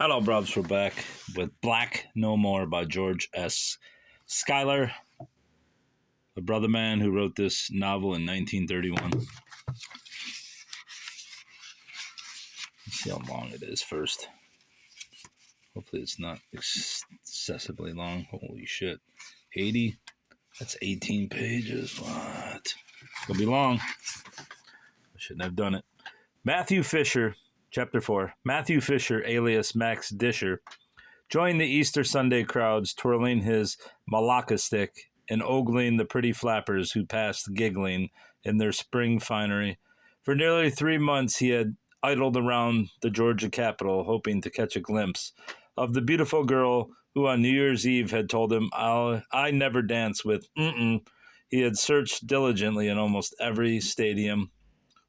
Hello, brothers. We're back with Black No More by George S. Schuyler, a brother man who wrote this novel in 1931. Let's see how long it is first. Hopefully it's not excessively long. Holy shit. 80? That's 18 pages. What? It's going to be long. I shouldn't have done it. Matthew Fisher, Chapter 4. Matthew Fisher, alias Max Disher, joined the Easter Sunday crowds, twirling his malacca stick and ogling the pretty flappers who passed giggling in their spring finery. For nearly 3 months he had idled around the Georgia Capitol, hoping to catch a glimpse of the beautiful girl who on New Year's Eve had told him, I never dance with He had searched diligently in almost every stadium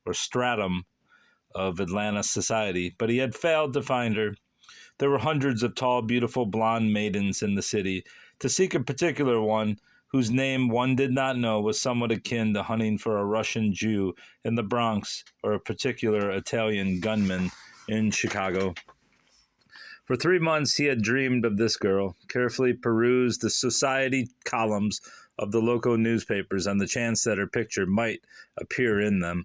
or stratum of Atlanta society, but he had failed to find her. There were hundreds of tall, beautiful blonde maidens in the city. To seek a particular one, whose name one did not know, was somewhat akin to hunting for a Russian Jew in the Bronx or a particular Italian gunman in Chicago. For 3 months he had dreamed of this girl, carefully perused the society columns of the local newspapers on the chance that her picture might appear in them.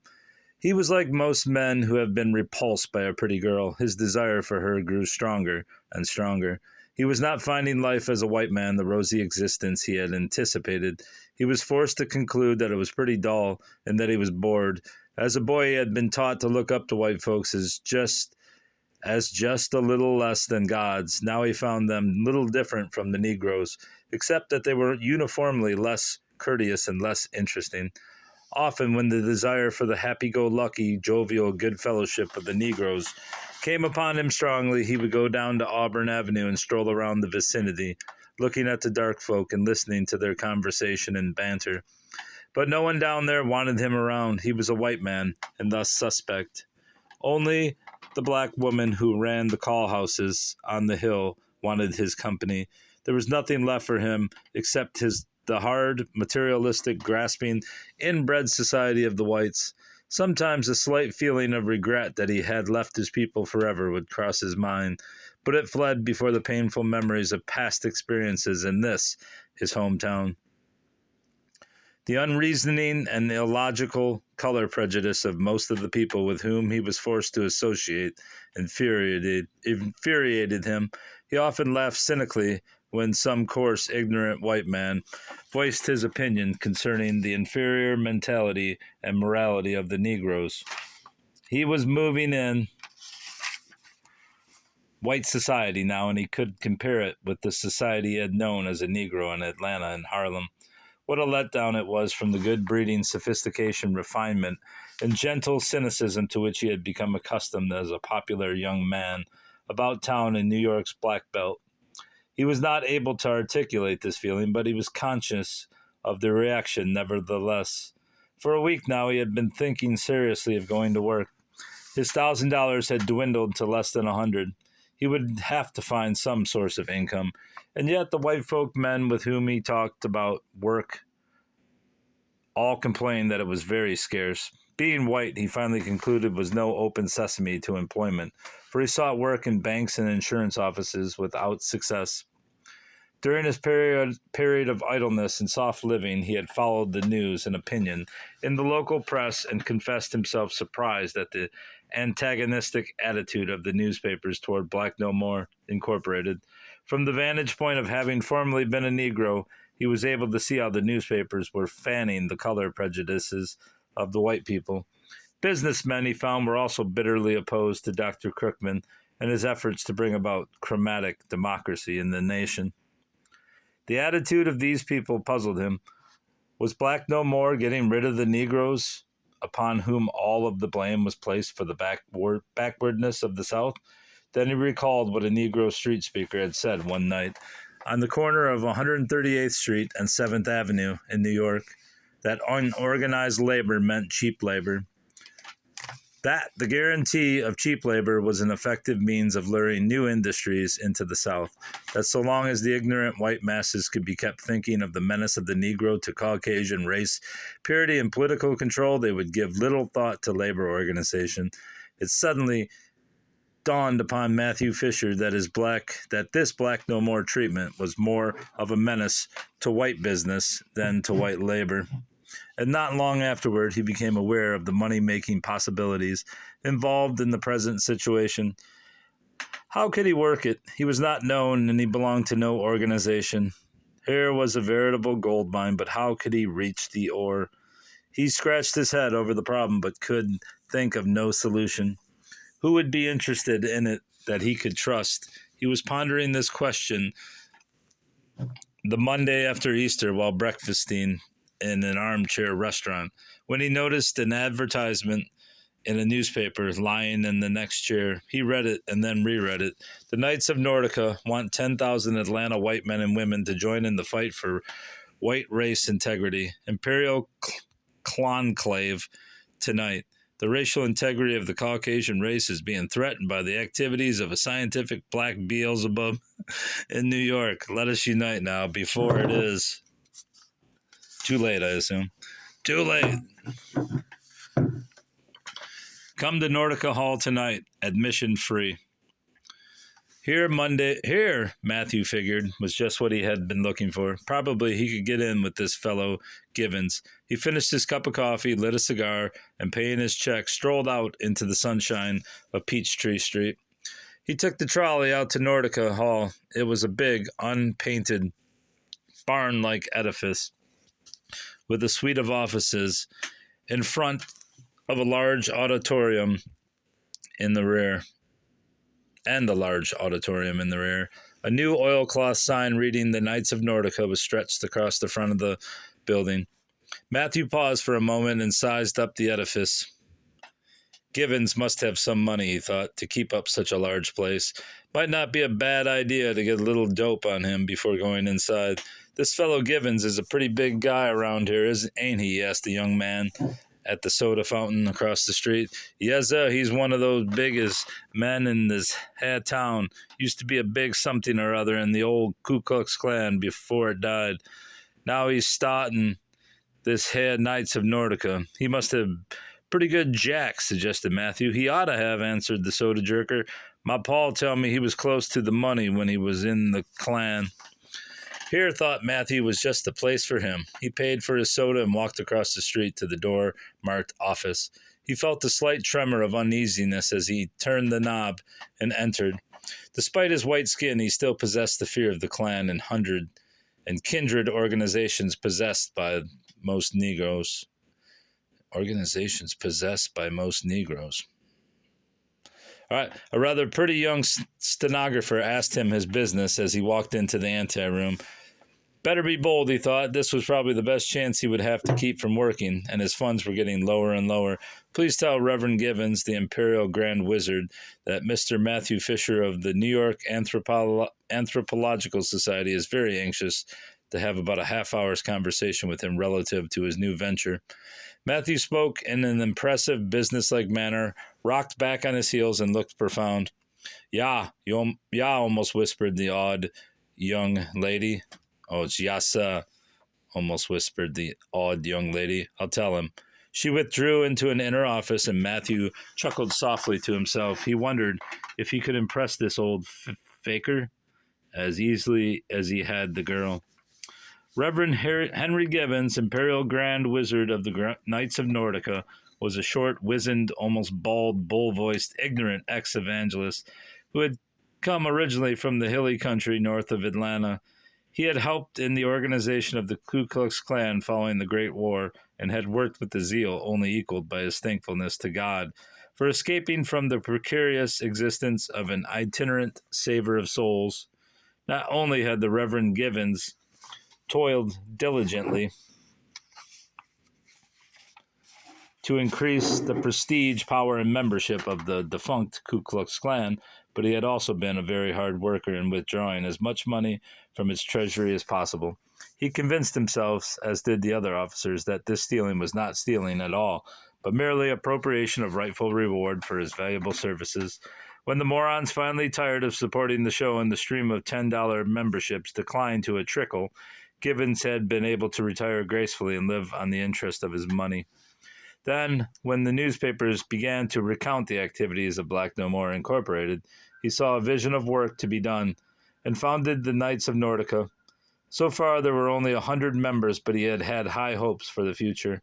He was like most men who have been repulsed by a pretty girl. His desire for her grew stronger and stronger. He was not finding life as a white man the rosy existence he had anticipated. He was forced to conclude that it was pretty dull and that he was bored. As a boy, he had been taught to look up to white folks as just a little less than gods. Now he found them little different from the Negroes, except that they were uniformly less courteous and less interesting. Often, when the desire for the happy-go-lucky, jovial good fellowship of the Negroes came upon him strongly, he would go down to Auburn Avenue and stroll around the vicinity, looking at the dark folk and listening to their conversation and banter. But no one down there wanted him around. He was a white man, and thus suspect. Only the black woman who ran the call houses on the hill wanted his company. There was nothing left for him except the hard, materialistic, grasping, inbred society of the whites. Sometimes a slight feeling of regret that he had left his people forever would cross his mind, but it fled before the painful memories of past experiences in this, his hometown. The unreasoning and illogical color prejudice of most of the people with whom he was forced to associate infuriated him. He often laughed cynically when some coarse, ignorant white man voiced his opinion concerning the inferior mentality and morality of the Negroes. He was moving in white society now, and he could compare it with the society he had known as a Negro in Atlanta and Harlem. What a letdown it was from the good breeding, sophistication, refinement, and gentle cynicism to which he had become accustomed as a popular young man about town in New York's Black Belt. He was not able to articulate this feeling, but he was conscious of the reaction nevertheless. For a week now he had been thinking seriously of going to work. His $1,000 had dwindled to less than $100. He would have to find some source of income, and yet the white folk men with whom he talked about work all complained that it was very scarce. Being white, he finally concluded, was no open sesame to employment, for he sought work in banks and insurance offices without success. During his period of idleness and soft living, he had followed the news and opinion in the local press and confessed himself surprised at the antagonistic attitude of the newspapers toward Black No More, Incorporated. From the vantage point of having formerly been a Negro, he was able to see how the newspapers were fanning the color prejudices of the white people. Businessmen, he found, were also bitterly opposed to Dr. Crookman and his efforts to bring about chromatic democracy in the nation. The attitude of these people puzzled him. Was Black No More getting rid of the Negroes, upon whom all of the blame was placed for the backwardness of the South? Then he recalled what a Negro street speaker had said one night on the corner of 138th Street and 7th Avenue in New York, that unorganized labor meant cheap labor. That the guarantee of cheap labor was an effective means of luring new industries into the South. That so long as the ignorant white masses could be kept thinking of the menace of the Negro to Caucasian race, purity, and political control, they would give little thought to labor organization. It suddenly dawned upon Matthew Fisher that this black no more treatment was more of a menace to white business than to white labor. And not long afterward, he became aware of the money-making possibilities involved in the present situation. How could he work it? He was not known, and he belonged to no organization. Here was a veritable gold mine, but how could he reach the ore? He scratched his head over the problem, but could think of no solution. Who would be interested in it that he could trust? He was pondering this question the Monday after Easter while breakfasting in an armchair restaurant, when he noticed an advertisement in a newspaper lying in the next chair. He read it and then reread it. The Knights of Nordica want 10,000 Atlanta white men and women to join in the fight for white race integrity. Imperial conclave tonight. The racial integrity of the Caucasian race is being threatened by the activities of a scientific black Beelzebub in New York. Let us unite now before it is too late, I assume. Too late. Come to Nordica Hall tonight, admission free. Here, Matthew figured, was just what he had been looking for. Probably he could get in with this fellow Givens. He finished his cup of coffee, lit a cigar, and paying his check, strolled out into the sunshine of Peachtree Street. He took the trolley out to Nordica Hall. It was a big, unpainted, barn-like edifice with a suite of offices in front of a large auditorium in the rear. And a large auditorium in the rear. A new oilcloth sign reading the Knights of Nordica was stretched across the front of the building. Matthew paused for a moment and sized up the edifice. Givens must have some money, he thought, to keep up such a large place. Might not be a bad idea to get a little dope on him before going inside. This fellow Givens is a pretty big guy around here, ain't he? Asked the young man at the soda fountain across the street. Yes, sir, he's one of those biggest men in this here town. Used to be a big something or other in the old Ku Klux Klan before it died. Now he's starting this here Knights of Nordica. He must have pretty good jack, suggested Matthew. He ought to have, answered the soda jerker. My paw tell me he was close to the money when he was in the Klan. Here, thought Matthew, was just the place for him. He paid for his soda and walked across the street to the door marked office. He felt a slight tremor of uneasiness as he turned the knob and entered. Despite his white skin, he still possessed the fear of the Klan and kindred organizations possessed by most Negroes. Organizations possessed by most Negroes. All right, a rather pretty young stenographer asked him his business as he walked into the anteroom. Better be bold, he thought. This was probably the best chance he would have to keep from working, and his funds were getting lower and lower. Please tell Reverend Givens, the Imperial Grand Wizard, that Mr. Matthew Fisher of the New York Anthropological Society is very anxious to have about a half-hour's conversation with him relative to his new venture. Matthew spoke in an impressive, businesslike manner, rocked back on his heels, and looked profound. Yeah, almost whispered the odd young lady. Oh, it's yassa, almost whispered the awed young lady. I'll tell him. She withdrew into an inner office, and Matthew chuckled softly to himself. He wondered if he could impress this old faker as easily as he had the girl. Reverend Henry Givens, Imperial Grand Wizard of the Knights of Nordica, was a short, wizened, almost bald, bull-voiced, ignorant ex-evangelist who had come originally from the hilly country north of Atlanta. He had helped in the organization of the Ku Klux Klan following the Great War and had worked with a zeal only equaled by his thankfulness to God for escaping from the precarious existence of an itinerant saver of souls. Not only had the Reverend Givens toiled diligently to increase the prestige, power, and membership of the defunct Ku Klux Klan, but he had also been a very hard worker in withdrawing as much money from its treasury as possible. He convinced himself, as did the other officers, that this stealing was not stealing at all, but merely appropriation of rightful reward for his valuable services. When the morons finally tired of supporting the show and the stream of $10 memberships declined to a trickle, Givens had been able to retire gracefully and live on the interest of his money. Then, when the newspapers began to recount the activities of Black No More Incorporated, he saw a vision of work to be done and founded the Knights of Nordica. So far, there were only 100 members, but he had had high hopes for the future.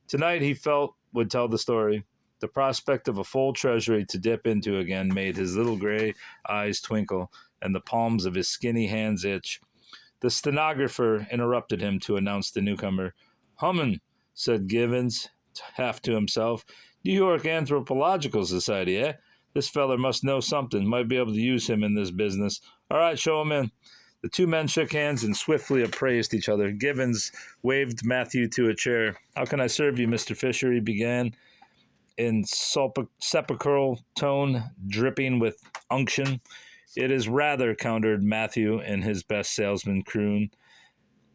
Tonight, he felt, would tell the story. The prospect of a full treasury to dip into again made his little gray eyes twinkle and the palms of his skinny hands itch. The stenographer interrupted him to announce the newcomer. "Hummin," said Givens, half to himself. "New York Anthropological Society, eh? This feller must know something. Might be able to use him in this business. All right, show him in." The two men shook hands and swiftly appraised each other. Givens waved Matthew to a chair. "How can I serve you, Mr. Fisher?" he began, in sepulchral tone, dripping with unction. "It is rather," countered Matthew in his best salesman croon,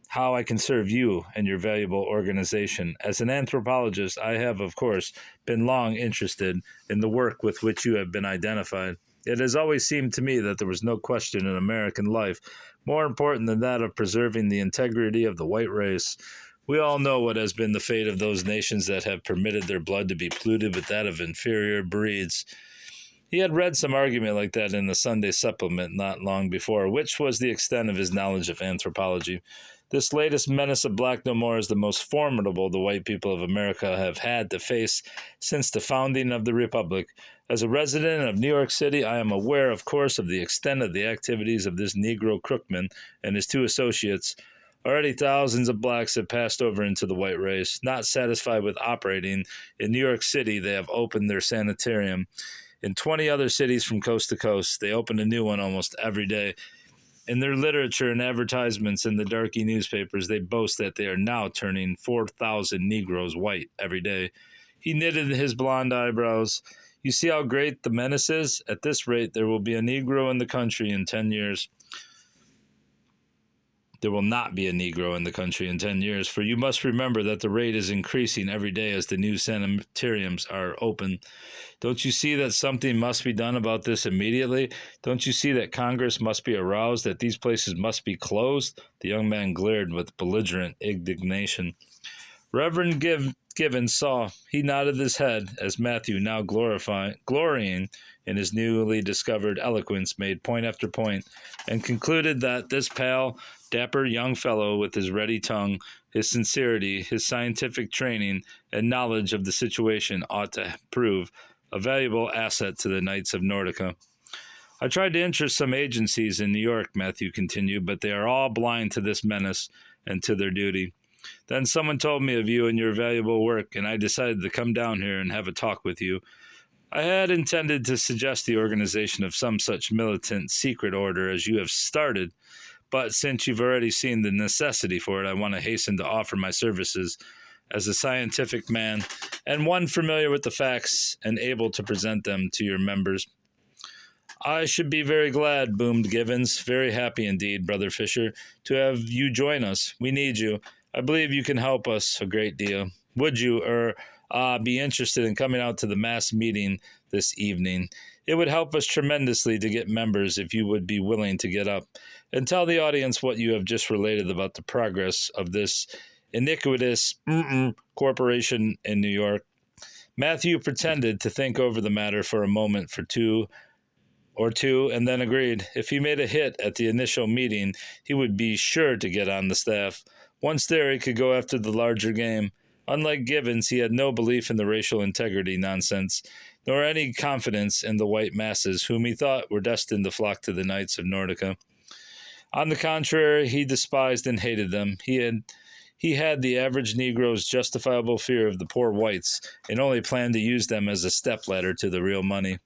"how I can serve you and your valuable organization. As an anthropologist, I have, of course, been long interested in the work with which you have been identified. It has always seemed to me that there was no question in American life more important than that of preserving the integrity of the white race. We all know what has been the fate of those nations that have permitted their blood to be polluted with that of inferior breeds." He had read some argument like that in the Sunday supplement not long before, which was the extent of his knowledge of anthropology. This latest menace of Black No More is the most formidable the white people of America have had to face since the founding of the Republic. As a resident of New York City, I am aware, of course, of the extent of the activities of this Negro crookman and his two associates. Already thousands of blacks have passed over into the white race. Not satisfied with operating in New York City, they have opened their sanitarium. In 20 other cities from coast to coast, they open a new one almost every day. In their literature and advertisements in the darky newspapers, they boast that they are now turning 4,000 Negroes white every day. He knitted his blonde eyebrows. "You see how great the menace is? At this rate, there will be a Negro in the country in 10 years. There will not be a Negro in the country in 10 years, for you must remember that the rate is increasing every day as the new sanitariums are open. Don't you see that something must be done about this immediately? Don't you see that Congress must be aroused, that these places must be closed?" The young man glared with belligerent indignation. Reverend Givens saw. He nodded his head as Matthew, now glorying in his newly discovered eloquence, made point after point, and concluded that this pale, dapper young fellow, with his ready tongue, his sincerity, his scientific training, and knowledge of the situation, ought to prove a valuable asset to the Knights of Nordica. "I tried to interest some agencies in New York," Matthew continued, "but they are all blind to this menace and to their duty. Then someone told me of you and your valuable work, and I decided to come down here and have a talk with you. I had intended to suggest the organization of some such militant secret order as you have started, but since you've already seen the necessity for it, I want to hasten to offer my services as a scientific man and one familiar with the facts and able to present them to your members." "I should be very glad," boomed Givens. "Very happy indeed, Brother Fisher, to have you join us. We need you. I believe you can help us a great deal. Would you, be interested in coming out to the mass meeting this evening? It would help us tremendously to get members if you would be willing to get up and tell the audience what you have just related about the progress of this iniquitous corporation in New York." Matthew pretended to think over the matter for a moment or two, and then agreed. If he made a hit at the initial meeting, he would be sure to get on the staff. Once there, he could go after the larger game. Unlike Givens, he had no belief in the racial integrity nonsense, nor any confidence in the white masses, whom he thought were destined to flock to the Knights of Nordica. On the contrary, he despised and hated them. He had the average Negro's justifiable fear of the poor whites, and only planned to use them as a stepladder to the real money.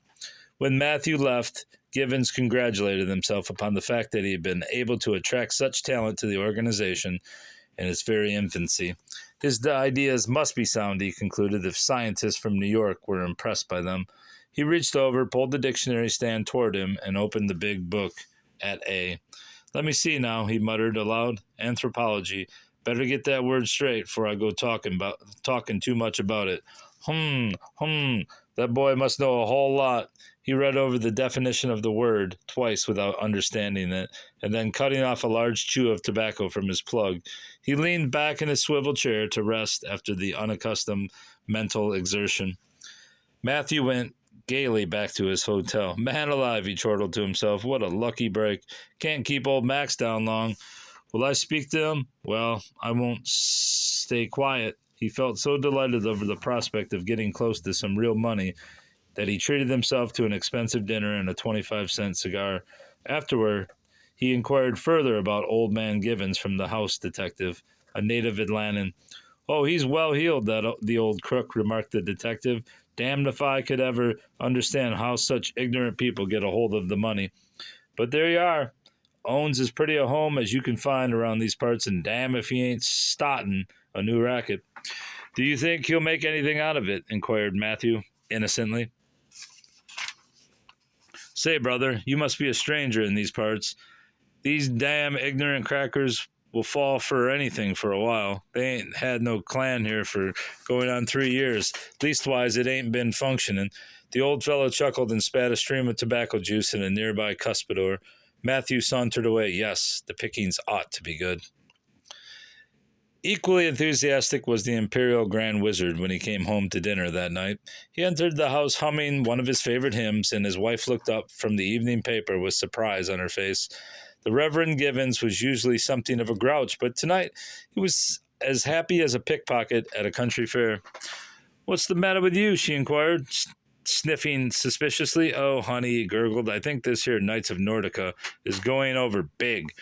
When Matthew left, Givens congratulated himself upon the fact that he had been able to attract such talent to the organization in its very infancy. His ideas must be sound, he concluded, if scientists from New York were impressed by them. He reached over, pulled the dictionary stand toward him, and opened the big book at A. "Let me see now," he muttered aloud. "Anthropology. Better get that word straight, for I go talking too much about it. That boy must know a whole lot." He read over the definition of the word twice without understanding it, and then cutting off a large chew of tobacco from his plug, he leaned back in his swivel chair to rest after the unaccustomed mental exertion. Matthew went gaily back to his hotel. Man alive, he chortled to himself. What a lucky break. Can't keep old Max down long. Will I speak to him? Well, I won't stay quiet. He felt so delighted over the prospect of getting close to some real money that he treated himself to an expensive dinner and a 25-cent cigar. Afterward, he inquired further about old man Givens from the house detective, a native Atlantan. Oh, he's well heeled, the old crook, remarked the detective. Damned if I could ever understand how such ignorant people get a hold of the money. But there you are. Owns as pretty a home as you can find around these parts, and damn if he ain't starting a new racket. Do you think he'll make anything out of it? Inquired Matthew, innocently. Say, brother, you must be a stranger in these parts. These damn ignorant crackers will fall for anything for a while. They ain't had no clan here for going on 3 years. Leastwise, it ain't been functioning. The old fellow chuckled and spat a stream of tobacco juice in a nearby cuspidor. Matthew sauntered away. Yes, the pickings ought to be good. Equally enthusiastic was the Imperial Grand Wizard when he came home to dinner that night. He entered the house humming one of his favorite hymns, and his wife looked up from the evening paper with surprise on her face. The Reverend Givens was usually something of a grouch, but tonight he was as happy as a pickpocket at a country fair. What's the matter with you? She inquired, sniffing suspiciously. Oh, honey, he gurgled. I think this here Knights of Nordica is going over big.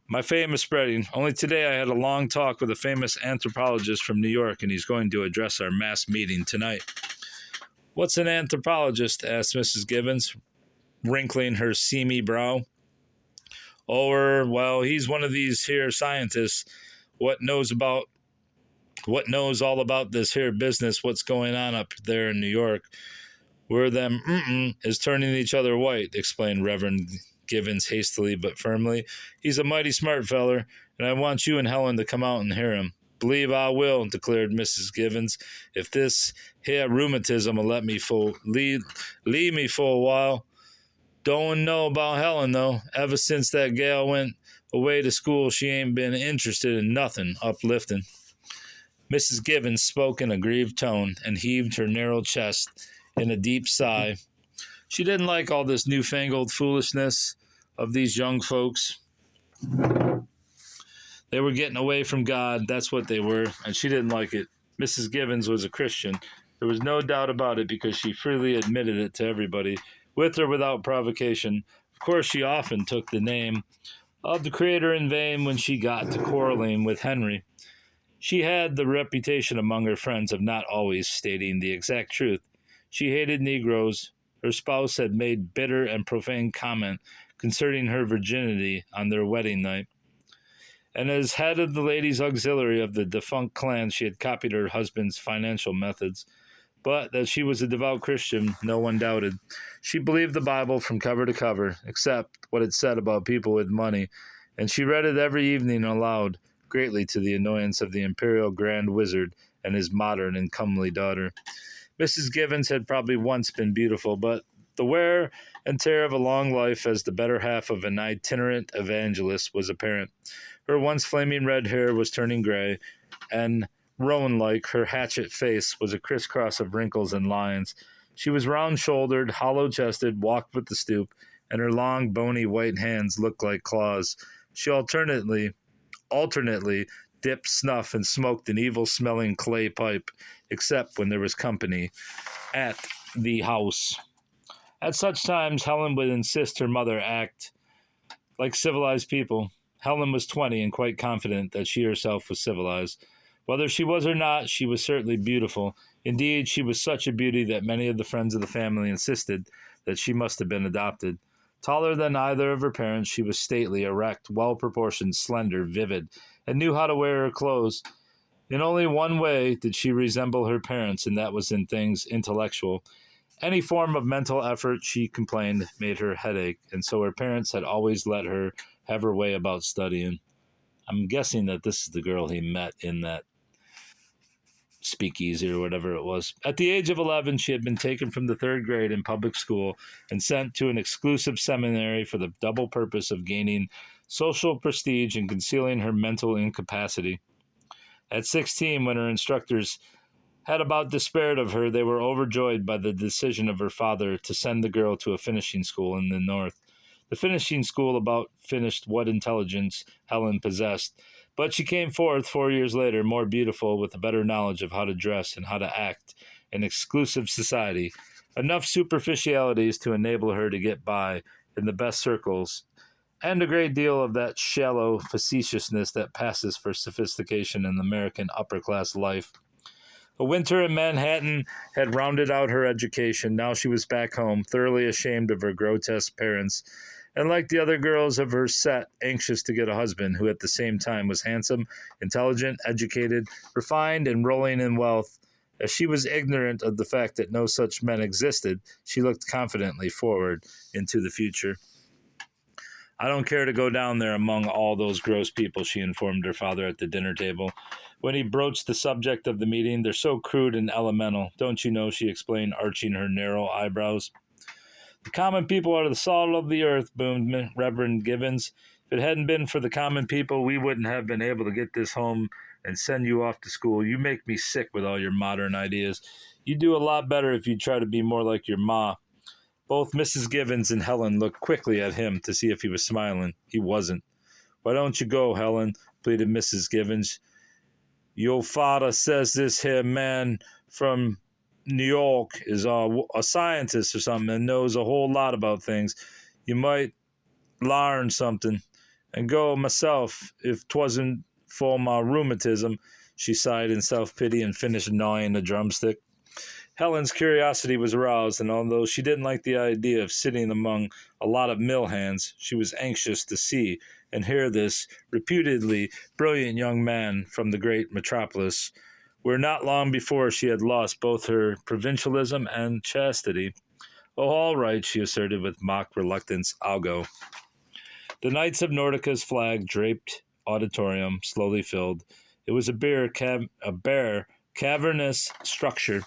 My fame is spreading. Only today I had a long talk with a famous anthropologist from New York, and he's going to address our mass meeting tonight. What's an anthropologist? Asked Mrs. Givens, wrinkling her seamy brow. Well, he's one of these here scientists. What knows all about this here business, what's going on up there in New York. Where them is turning each other white, explained Reverend Givens hastily but firmly. He's a mighty smart feller, and I want you and Helen to come out and hear him. Believe I will, declared Mrs. Givens, if this here rheumatism will let me leave me for a while. Don't know about Helen, though. Ever since that gal went away to school, she ain't been interested in nothing uplifting. Mrs. Givens spoke in a grieved tone and heaved her narrow chest in a deep sigh. She didn't like all this newfangled foolishness of these young folks. They were getting away from God, that's what they were, and she didn't like it. Mrs. Givens was a Christian. There was no doubt about it because she freely admitted it to everybody, with or without provocation. Of course, she often took the name of the Creator in vain when she got to quarreling with Henry. She had the reputation among her friends of not always stating the exact truth. She hated Negroes. Her spouse had made bitter and profane comment concerning her virginity on their wedding night. And as head of the ladies' auxiliary of the defunct clan, she had copied her husband's financial methods. But that she was a devout Christian, no one doubted. She believed the Bible from cover to cover, except what it said about people with money, and she read it every evening aloud, greatly to the annoyance of the Imperial Grand Wizard and his modern and comely daughter. Mrs. Givens had probably once been beautiful, but the wear and tear of a long life as the better half of an itinerant evangelist was apparent. Her once flaming red hair was turning gray, and roan-like, her hatchet face was a crisscross of wrinkles and lines. She was round-shouldered, hollow-chested, walked with the stoop, and her long, bony white hands looked like claws. She alternately dipped snuff and smoked an evil-smelling clay pipe, except when there was company at the house. At such times, Helen would insist her mother act like civilized people. Helen was 20 and quite confident that she herself was civilized. Whether she was or not, she was certainly beautiful. Indeed, she was such a beauty that many of the friends of the family insisted that she must have been adopted. Taller than either of her parents, she was stately, erect, well-proportioned, slender, vivid, and knew how to wear her clothes. In only one way did she resemble her parents, and that was in things intellectual. Any form of mental effort, she complained, made her headache, and so her parents had always let her have her way about studying. I'm guessing that this is the girl he met in that speakeasy or whatever it was. At the age of 11, she had been taken from the 3rd grade in public school and sent to an exclusive seminary for the double purpose of gaining social prestige and concealing her mental incapacity. At 16, when her instructors had about despaired of her, they were overjoyed by the decision of her father to send the girl to a finishing school in the north. The finishing school about finished what intelligence Helen possessed, but she came forth 4 years later more beautiful, with a better knowledge of how to dress and how to act in exclusive society, enough superficialities to enable her to get by in the best circles, and a great deal of that shallow facetiousness that passes for sophistication in American upper-class life. A winter in Manhattan had rounded out her education. Now she was back home, thoroughly ashamed of her grotesque parents, and like the other girls of her set, anxious to get a husband who at the same time was handsome, intelligent, educated, refined, and rolling in wealth. As she was ignorant of the fact that no such men existed, she looked confidently forward into the future. I don't care to go down there among all those gross people, she informed her father at the dinner table. When he broached the subject of the meeting, they're so crude and elemental. Don't you know, she explained, arching her narrow eyebrows. The common people are the salt of the earth, boomed Reverend Givens. If it hadn't been for the common people, we wouldn't have been able to get this home and send you off to school. You make me sick with all your modern ideas. You'd do a lot better if you'd try to be more like your ma. Both Mrs. Givens and Helen looked quickly at him to see if he was smiling. He wasn't. Why don't you go, Helen? Pleaded Mrs. Givens. Your father says this here man from New York is a scientist or something and knows a whole lot about things. You might learn something. And go myself if 'twasn't for my rheumatism, she sighed in self-pity and finished gnawing the drumstick. Helen's curiosity was aroused, and although she didn't like the idea of sitting among a lot of mill hands, she was anxious to see and hear this reputedly brilliant young man from the great metropolis, where not long before she had lost both her provincialism and chastity. Oh, all right, she asserted with mock reluctance. I'll go. The Knights of Nordica's flag draped auditorium slowly filled. It was a bare, cavernous structure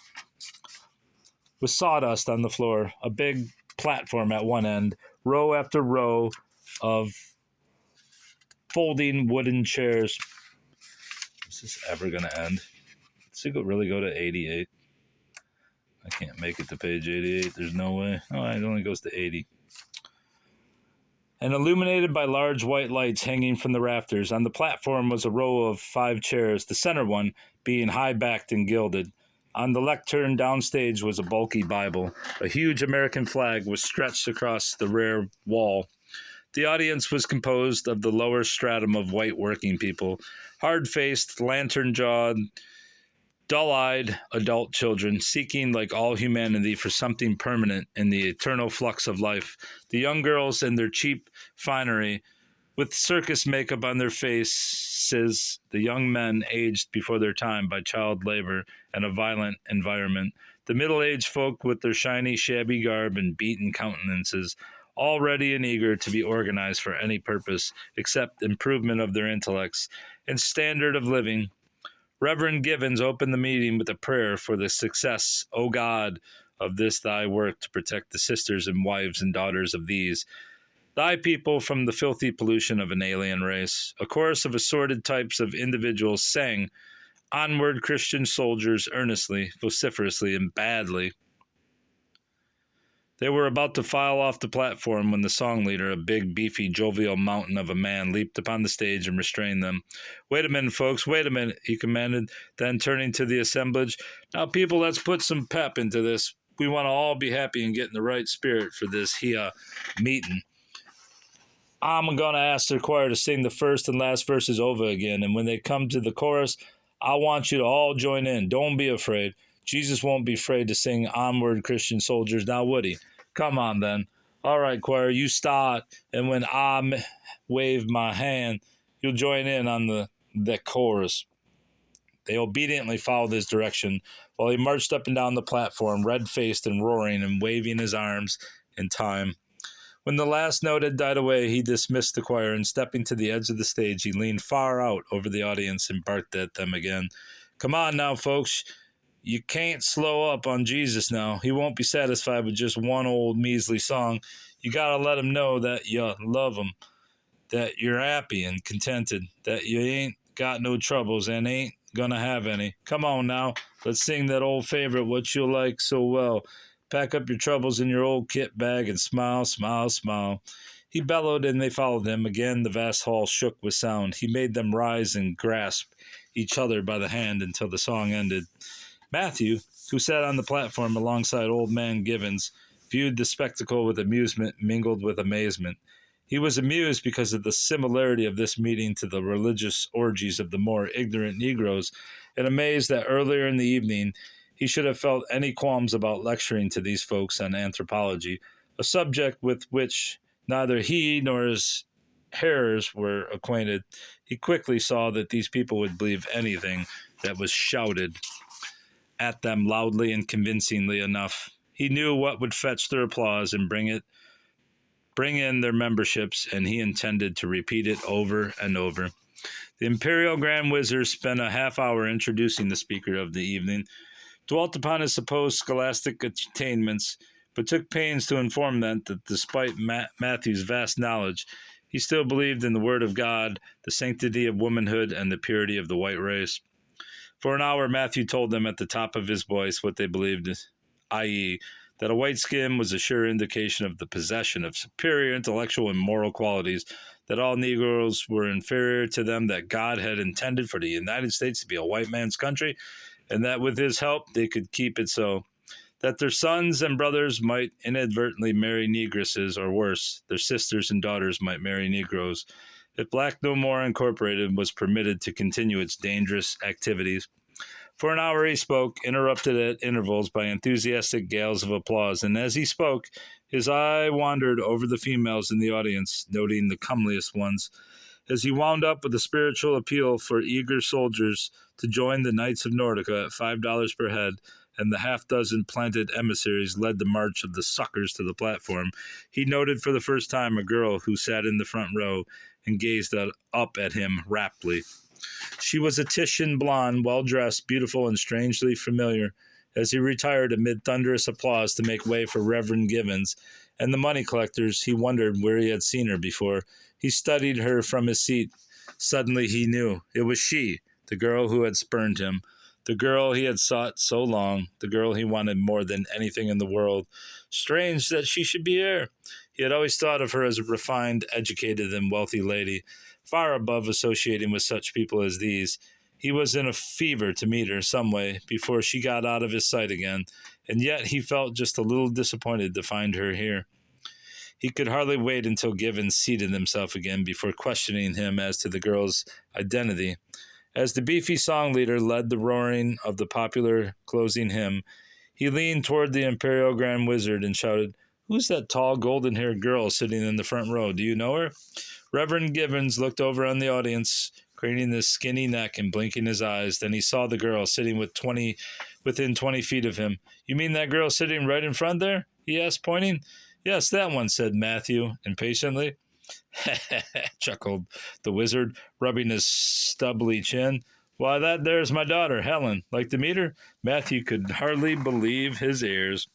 with sawdust on the floor, a big platform at one end, row after row of folding wooden chairs. Is this ever going to end? Does it really go to 88? I can't make it to page 88. There's no way. Oh, it only goes to 80. And illuminated by large white lights hanging from the rafters, on the platform was a row of 5 chairs, the center one being high-backed and gilded. On the lectern downstage was a bulky Bible. A huge American flag was stretched across the rear wall. The audience was composed of the lower stratum of white working people, hard-faced, lantern-jawed, dull-eyed adult children, seeking, like all humanity, for something permanent in the eternal flux of life. The young girls in their cheap finery, with circus makeup on their faces, the young men aged before their time by child labor and a violent environment, the middle-aged folk with their shiny, shabby garb and beaten countenances, all ready and eager to be organized for any purpose except improvement of their intellects and standard of living. Reverend Givens opened the meeting with a prayer for the success, O God, of this thy work to protect the sisters and wives and daughters of these, thy people, from the filthy pollution of an alien race. A chorus of assorted types of individuals sang, "Onward, Christian soldiers," earnestly, vociferously, and badly. They were about to file off the platform when the song leader, a big, beefy, jovial mountain of a man, leaped upon the stage and restrained them. "Wait a minute, folks, wait a minute," he commanded, then turning to the assemblage. "Now, people, let's put some pep into this. We want to all be happy and get in the right spirit for this here meeting. I'm going to ask the choir to sing the first and last verses over again, and when they come to the chorus, I want you to all join in. Don't be afraid. Jesus won't be afraid to sing 'Onward, Christian Soldiers,' now would he? Come on, then. All right, choir, you start, and when I wave my hand, you'll join in on the chorus." They obediently followed his direction, while he marched up and down the platform, red-faced and roaring and waving his arms in time. When the last note had died away, he dismissed the choir, and stepping to the edge of the stage, he leaned far out over the audience and barked at them again. "Come on now, folks. You can't slow up on Jesus now. He won't be satisfied with just one old measly song. You gotta let him know that you love him, that you're happy and contented, that you ain't got no troubles and ain't gonna have any. Come on now, let's sing that old favorite, what you like so well. Pack up your troubles in your old kit bag and smile, smile, smile. He bellowed, and they followed him. Again, the vast hall shook with sound. He made them rise and grasp each other by the hand until the song ended. Matthew, who sat on the platform alongside Old Man Givens, viewed the spectacle with amusement mingled with amazement. He was amused because of the similarity of this meeting to the religious orgies of the more ignorant Negroes, and amazed that earlier in the evening he should have felt any qualms about lecturing to these folks on anthropology, a subject with which neither he nor his hearers were acquainted. He quickly saw that these people would believe anything that was shouted at them loudly and convincingly enough. He knew what would fetch their applause and bring in their memberships, and he intended to repeat it over and over. The Imperial Grand Wizard spent a half hour introducing the speaker of the evening, dwelt upon his supposed scholastic attainments, but took pains to inform them that despite Matthew's vast knowledge, he still believed in the Word of God, the sanctity of womanhood, and the purity of the white race. For an hour, Matthew told them at the top of his voice what they believed, i.e., that a white skin was a sure indication of the possession of superior intellectual and moral qualities, that all Negroes were inferior to them, that God had intended for the United States to be a white man's country, and that with his help they could keep it so, that their sons and brothers might inadvertently marry negresses, or worse, their sisters and daughters might marry Negroes, if Black No More Incorporated was permitted to continue its dangerous activities. For an hour he spoke, interrupted at intervals by enthusiastic gales of applause, and as he spoke, his eye wandered over the females in the audience, noting the comeliest ones, as he wound up with a spiritual appeal for eager soldiers to join the Knights of Nordica at $5 per head, and the half-dozen planted emissaries led the march of the suckers to the platform. He noted for the first time a girl who sat in the front row and gazed up at him raptly. She was a Titian blonde, well-dressed, beautiful, and strangely familiar. As he retired amid thunderous applause to make way for Reverend Givens and the money collectors, he wondered where he had seen her before. He studied her from his seat. Suddenly he knew. It was she, the girl who had spurned him, the girl he had sought so long, the girl he wanted more than anything in the world. Strange that she should be here. He had always thought of her as a refined, educated, and wealthy lady, far above associating with such people as these. He was in a fever to meet her some way before she got out of his sight again, and yet he felt just a little disappointed to find her here. He could hardly wait until Givens seated himself again before questioning him as to the girl's identity. As the beefy song leader led the roaring of the popular closing hymn, he leaned toward the Imperial Grand Wizard and shouted, "Who's that tall, golden-haired girl sitting in the front row? Do you know her?" Reverend Givens looked over on the audience, craning his skinny neck and blinking his eyes. Then he saw the girl sitting within 20 feet of him. "You mean that girl sitting right in front there?" he asked, pointing. "Yes, that one," said Matthew impatiently. Chuckled the wizard, rubbing his stubbly chin. "Why, that there's my daughter, Helen. Like to meet her?" Matthew could hardly believe his ears.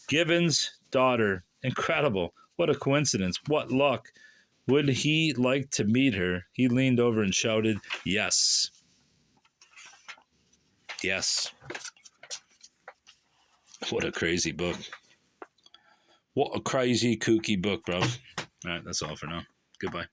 Givens' daughter. Incredible. What a coincidence. What luck. Would he like to meet her? He leaned over and shouted, "Yes." Yes. What a crazy book. What a crazy, kooky book, bro. All right, that's all for now. Goodbye.